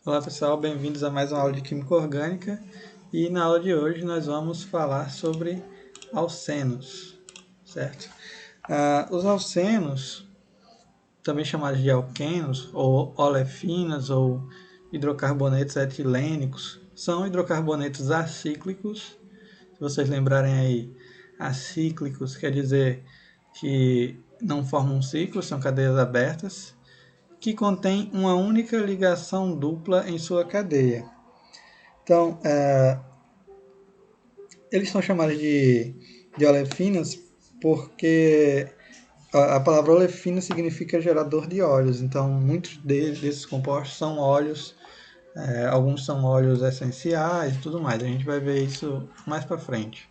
Olá pessoal, bem-vindos a mais uma aula de Química Orgânica e na aula de hoje nós vamos falar sobre alcenos, certo? Os alcenos, também chamados de alquenos ou olefinas ou hidrocarbonetos etilênicos, são hidrocarbonetos acíclicos. Se vocês lembrarem aí, acíclicos quer dizer que não formam um ciclo, são cadeias abertas, que contém uma única ligação dupla em sua cadeia. Então, eles são chamados de olefinas porque a palavra olefina significa gerador de óleos. Então, muitos desses compostos são óleos, alguns são óleos essenciais e tudo mais. A gente vai ver isso mais para frente.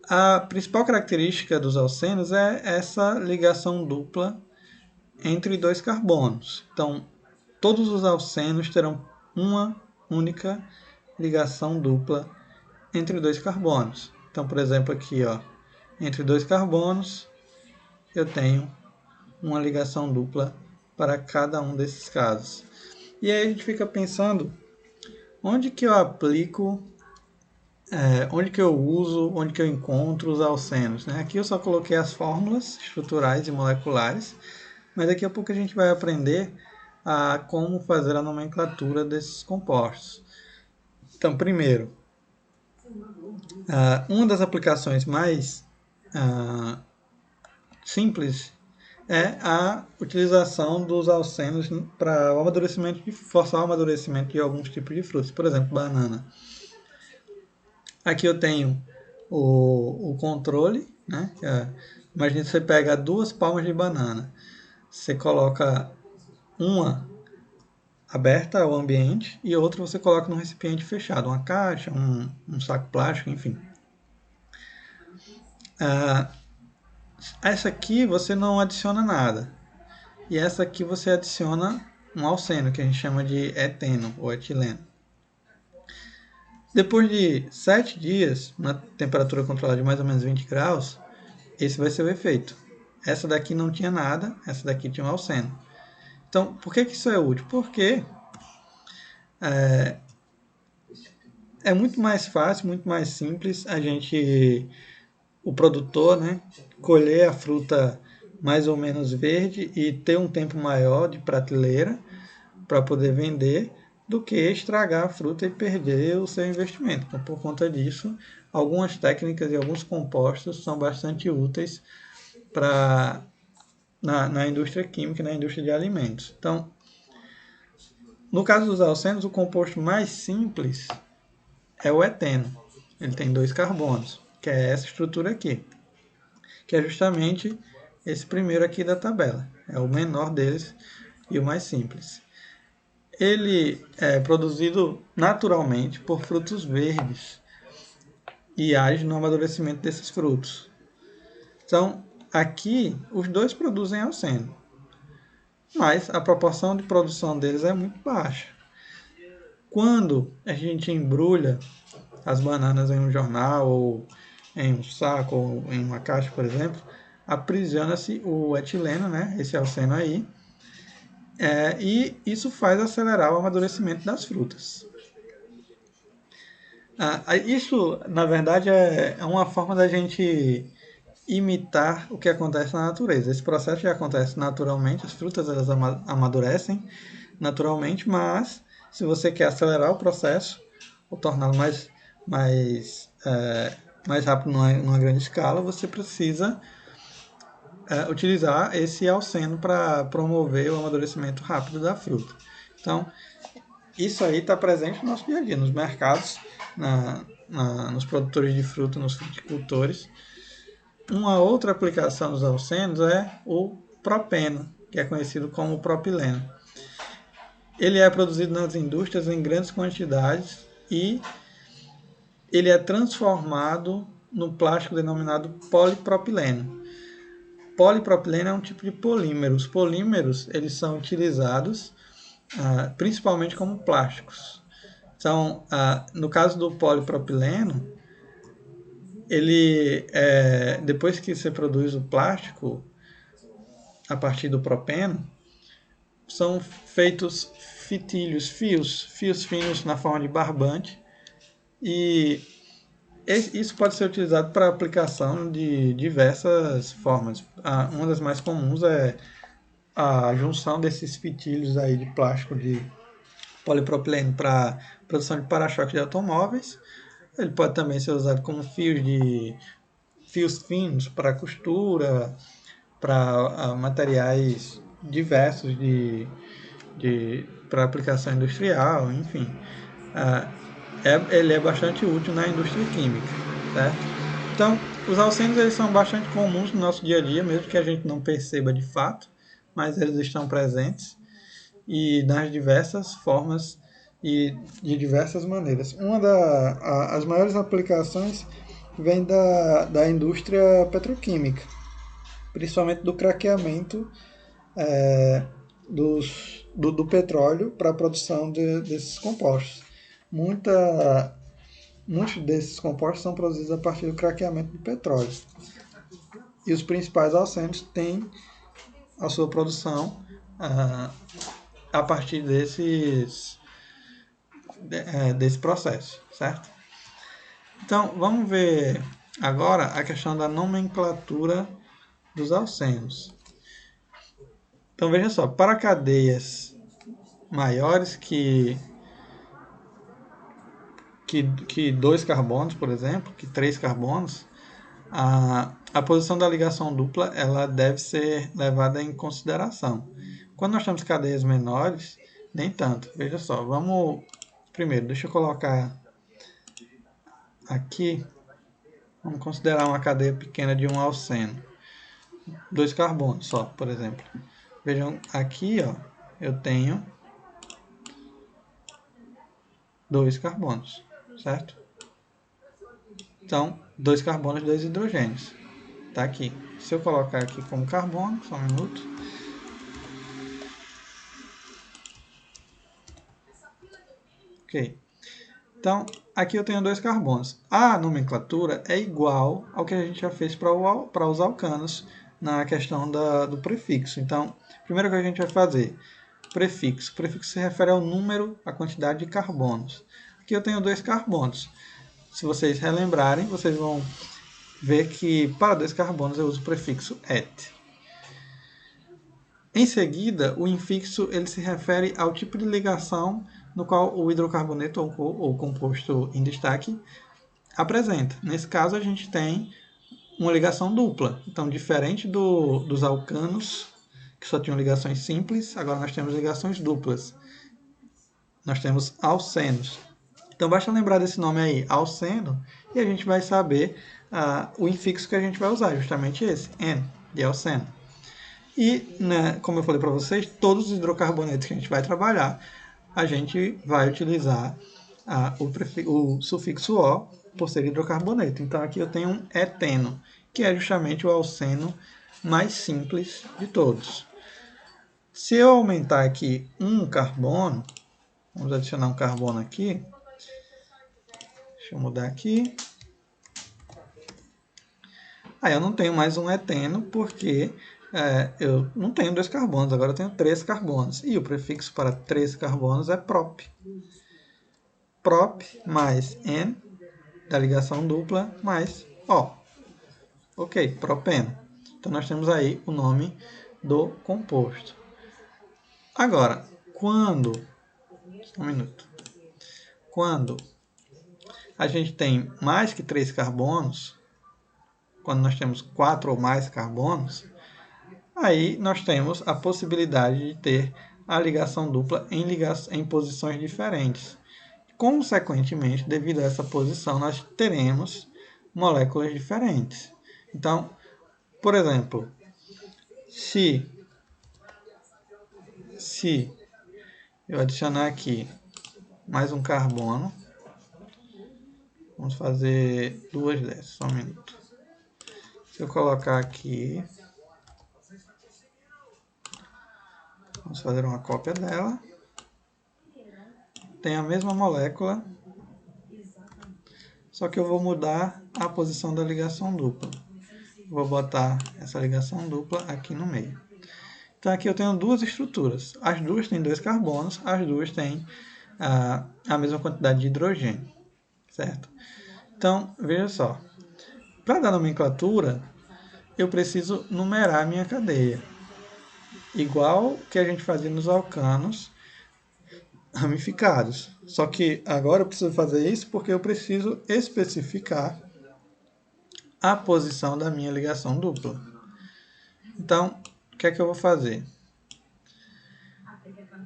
A principal característica dos alcenos é essa ligação dupla entre dois carbonos. Então, todos os alcenos terão uma única ligação dupla entre dois carbonos. Então, por exemplo, aqui, ó, entre dois carbonos, eu tenho uma ligação dupla para cada um desses casos. E aí a gente fica pensando, onde que eu aplico, onde que eu uso, onde que eu encontro os alcenos, né? Aqui eu só coloquei as fórmulas estruturais e moleculares, mas daqui a pouco a gente vai aprender a como fazer a nomenclatura desses compostos. Então, primeiro, uma das aplicações mais simples é a utilização dos alcenos para o amadurecimento, forçar o amadurecimento de alguns tipos de frutas, por exemplo, banana. Aqui eu tenho o controle, né? Imagina que você pega 2 palmas de banana, você coloca uma aberta ao ambiente e outra você coloca num recipiente fechado, uma caixa, um saco plástico, enfim. Essa aqui você não adiciona nada. E essa aqui você adiciona um alceno, que a gente chama de eteno ou etileno. Depois de 7 dias, na temperatura controlada de mais ou menos 20 graus, esse vai ser o efeito. Essa daqui não tinha nada, essa daqui tinha um alceno. Então, por que isso é útil? Porque é muito mais fácil, muito mais simples o produtor, né, colher a fruta mais ou menos verde e ter um tempo maior de prateleira para poder vender do que estragar a fruta e perder o seu investimento. Então, por conta disso, algumas técnicas e alguns compostos são bastante úteis na indústria química e na indústria de alimentos. Então, no caso dos alcenos, o composto mais simples é o eteno. Ele tem 2 carbonos, que é essa estrutura aqui, que é justamente esse primeiro aqui da tabela. É o menor deles e o mais simples. Ele é produzido naturalmente por frutos verdes e age no amadurecimento desses frutos. Então, aqui, os dois produzem alceno, mas a proporção de produção deles é muito baixa. Quando a gente embrulha as bananas em um jornal, ou em um saco, ou em uma caixa, por exemplo, aprisiona-se o etileno, né, esse alceno aí, e isso faz acelerar o amadurecimento das frutas. Isso, na verdade, é uma forma da gente imitar o que acontece na natureza. Esse processo já acontece naturalmente, as frutas elas amadurecem naturalmente, mas se você quer acelerar o processo ou torná-lo mais rápido numa grande escala, você precisa utilizar esse alceno para promover o amadurecimento rápido da fruta. Então, isso aí está presente no nosso dia a dia, nos mercados, nos produtores de fruta, nos fruticultores. Uma outra aplicação dos alcenos é o propeno, que é conhecido como propileno. Ele é produzido nas indústrias em grandes quantidades e ele é transformado no plástico denominado polipropileno. Polipropileno é um tipo de polímero. Os polímeros eles são utilizados principalmente como plásticos. Então, no caso do polipropileno, ele depois que você produz o plástico a partir do propeno, são feitos fitilhos, fios finos na forma de barbante. E isso pode ser utilizado para aplicação de diversas formas. Uma das mais comuns é a junção desses fitilhos aí de plástico de polipropileno para produção de para-choques de automóveis. Ele pode também ser usado como fios finos para costura, para materiais diversos para aplicação industrial, enfim. Ele é bastante útil na indústria química, certo? Então, os alcenos eles são bastante comuns no nosso dia a dia, mesmo que a gente não perceba de fato, mas eles estão presentes e nas diversas formas e de diversas maneiras. As maiores aplicações vêm da indústria petroquímica, principalmente do craqueamento do petróleo para a produção desses compostos. Muitos desses compostos são produzidos a partir do craqueamento do petróleo. E os principais alcenos têm a sua produção a partir desse processo, certo? Então, vamos ver agora a questão da nomenclatura dos alcenos. Então, veja só, para cadeias maiores que 2 carbonos, por exemplo, que 3 carbonos, a posição da ligação dupla ela deve ser levada em consideração. Quando nós temos cadeias menores, nem tanto. Veja só, primeiro, deixa eu colocar aqui, vamos considerar uma cadeia pequena de um alceno. 2 carbonos só, por exemplo. Vejam, aqui ó, eu tenho 2 carbonos, certo? Então, 2 carbonos, 2 hidrogênios. Tá aqui. Se eu colocar aqui como carbono, só um minuto. Ok. Então, aqui eu tenho 2 carbonos. A nomenclatura é igual ao que a gente já fez para os alcanos na questão do prefixo. Então, primeiro que a gente vai fazer, prefixo. Prefixo se refere ao número, à quantidade de carbonos. Aqui eu tenho 2 carbonos. Se vocês relembrarem, vocês vão ver que para 2 carbonos eu uso o prefixo et. Em seguida, o infixo ele se refere ao tipo de ligação no qual o hidrocarboneto ou composto em destaque apresenta. Nesse caso, a gente tem uma ligação dupla. Então, diferente dos alcanos, que só tinham ligações simples, agora nós temos ligações duplas. Nós temos alcenos. Então, basta lembrar desse nome aí, alceno, e a gente vai saber o infixo que a gente vai usar, justamente esse, N, de alceno. E, né, como eu falei para vocês, todos os hidrocarbonetos que a gente vai trabalhar, a gente vai utilizar o sufixo O por ser hidrocarboneto. Então, aqui eu tenho um eteno, que é justamente o alceno mais simples de todos. Se eu aumentar aqui um carbono, vamos adicionar um carbono aqui. Deixa eu mudar aqui. Aí eu não tenho mais um eteno, porque eu não tenho 2 carbonos, agora eu tenho 3 carbonos. E o prefixo para 3 carbonos é prop. Prop mais N, da ligação dupla, mais O. Ok, propeno. Então nós temos aí o nome do composto. Agora, quando a gente tem mais que 3 carbonos, quando nós temos 4 ou mais carbonos, aí nós temos a possibilidade de ter a ligação dupla em posições diferentes. Consequentemente, devido a essa posição, nós teremos moléculas diferentes. Então, por exemplo, se eu adicionar aqui mais um carbono, vamos fazer 2 dessas, só um minuto. Se eu colocar aqui, vamos fazer uma cópia dela. Tem a mesma molécula, só que eu vou mudar a posição da ligação dupla. Vou botar essa ligação dupla aqui no meio. Então aqui eu tenho duas estruturas. As duas têm 2 carbonos, as duas têm a mesma quantidade de hidrogênio, certo? Então, veja só. Para dar nomenclatura, eu preciso numerar a minha cadeia. Igual que a gente fazia nos alcanos ramificados. Só que agora eu preciso fazer isso porque eu preciso especificar a posição da minha ligação dupla. Então, o que é que eu vou fazer?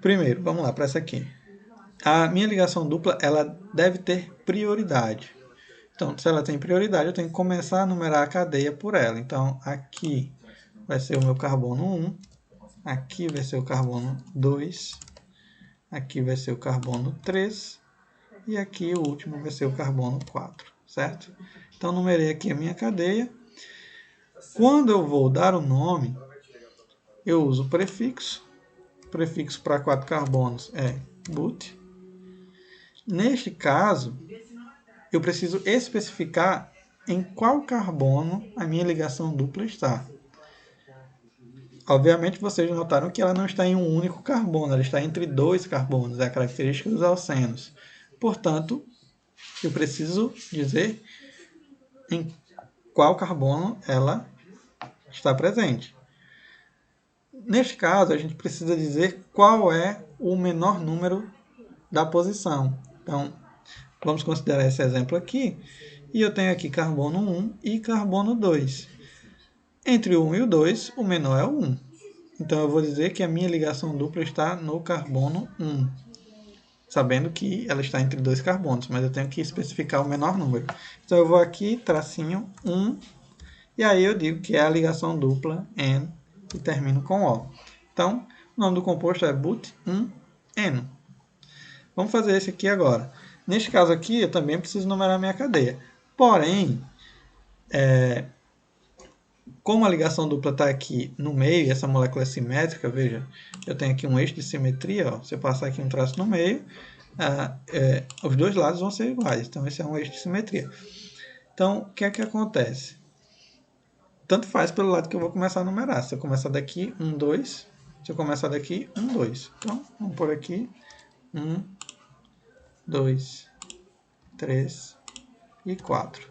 Primeiro, vamos lá para essa aqui. A minha ligação dupla ela deve ter prioridade. Então, se ela tem prioridade, eu tenho que começar a numerar a cadeia por ela. Então, aqui vai ser o meu carbono 1, aqui vai ser o carbono 2, aqui vai ser o carbono 3 e aqui o último vai ser o carbono 4, certo? Então, numerei aqui a minha cadeia. Quando eu vou dar o nome, eu uso o prefixo. O prefixo para 4 carbonos é but. Neste caso, eu preciso especificar em qual carbono a minha ligação dupla está. Obviamente, vocês notaram que ela não está em um único carbono, ela está entre 2 carbonos, é a característica dos alcenos. Portanto, eu preciso dizer em qual carbono ela está presente. Neste caso, a gente precisa dizer qual é o menor número da posição. Então, vamos considerar esse exemplo aqui. E eu tenho aqui carbono 1 e carbono 2. Entre o 1 e o 2, o menor é o 1. Então, eu vou dizer que a minha ligação dupla está no carbono 1. Sabendo que ela está entre 2 carbonos, mas eu tenho que especificar o menor número. Então, eu vou aqui, tracinho 1, e aí eu digo que é a ligação dupla N e termino com O. Então, o nome do composto é but1N. Vamos fazer esse aqui agora. Neste caso aqui, eu também preciso numerar minha cadeia. Porém, como a ligação dupla está aqui no meio, e essa molécula é simétrica, veja, eu tenho aqui um eixo de simetria, ó, se eu passar aqui um traço no meio, os dois lados vão ser iguais. Então, esse é um eixo de simetria. Então, o que é que acontece? Tanto faz pelo lado que eu vou começar a numerar. Se eu começar daqui, 1, 2. Se eu começar daqui, 1, 2. Então, vamos por aqui, 1, 2, 3 e 4.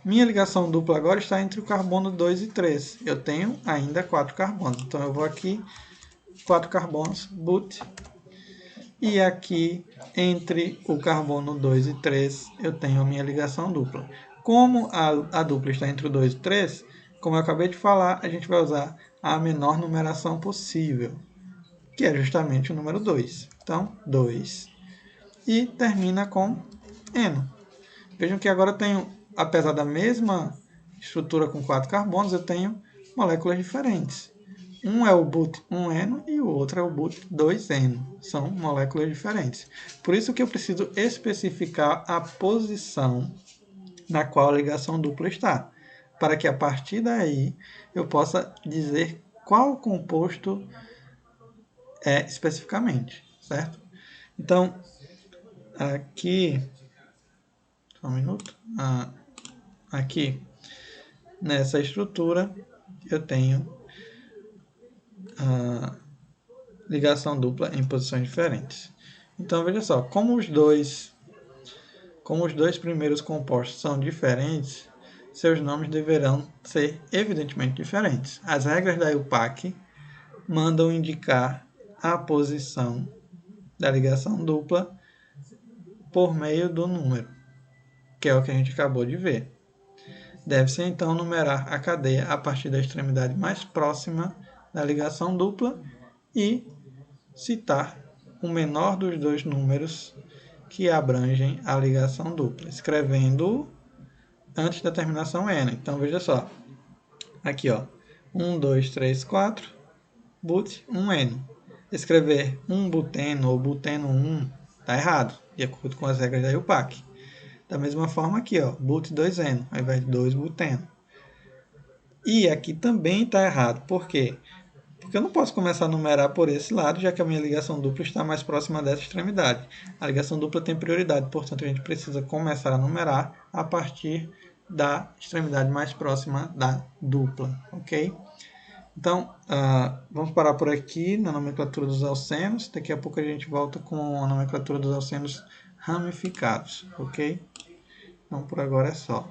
Minha ligação dupla agora está entre o carbono 2 e 3. Eu tenho ainda 4 carbonos. Então, eu vou aqui, 4 carbonos, but. E aqui, entre o carbono 2 e 3, eu tenho a minha ligação dupla. Como a dupla está entre o 2 e o 3, como eu acabei de falar, a gente vai usar a menor numeração possível, que é justamente o número 2. Então, 2. E termina com N. Vejam que agora eu tenho, apesar da mesma estrutura com 4 carbonos, eu tenho moléculas diferentes. Um é o but1N e o outro é o but2N. São moléculas diferentes. Por isso que eu preciso especificar a posição na qual a ligação dupla está, para que a partir daí eu possa dizer qual composto é especificamente, certo? Então, aqui, só um minuto, aqui nessa estrutura eu tenho a ligação dupla em posições diferentes. Então, veja só, como os dois primeiros compostos são diferentes, seus nomes deverão ser evidentemente diferentes. As regras da IUPAC mandam indicar a posição da ligação dupla por meio do número, que é o que a gente acabou de ver. Deve-se então numerar a cadeia a partir da extremidade mais próxima da ligação dupla e citar o menor dos dois números que abrangem a ligação dupla, escrevendo antes da terminação N. Então, veja só. Aqui, ó. 1, 2, 3, 4, but1N. Escrever 1-buteno ou buteno 1 está errado, de acordo com as regras da IUPAC. Da mesma forma aqui, ó, but2N, ao invés de 2-buteno. E aqui também está errado. Por quê? Porque eu não posso começar a numerar por esse lado, já que a minha ligação dupla está mais próxima dessa extremidade. A ligação dupla tem prioridade, portanto, a gente precisa começar a numerar a partir da extremidade mais próxima da dupla, ok? Então, vamos parar por aqui na nomenclatura dos alcenos. Daqui a pouco a gente volta com a nomenclatura dos alcenos ramificados, ok? Então, por agora é só.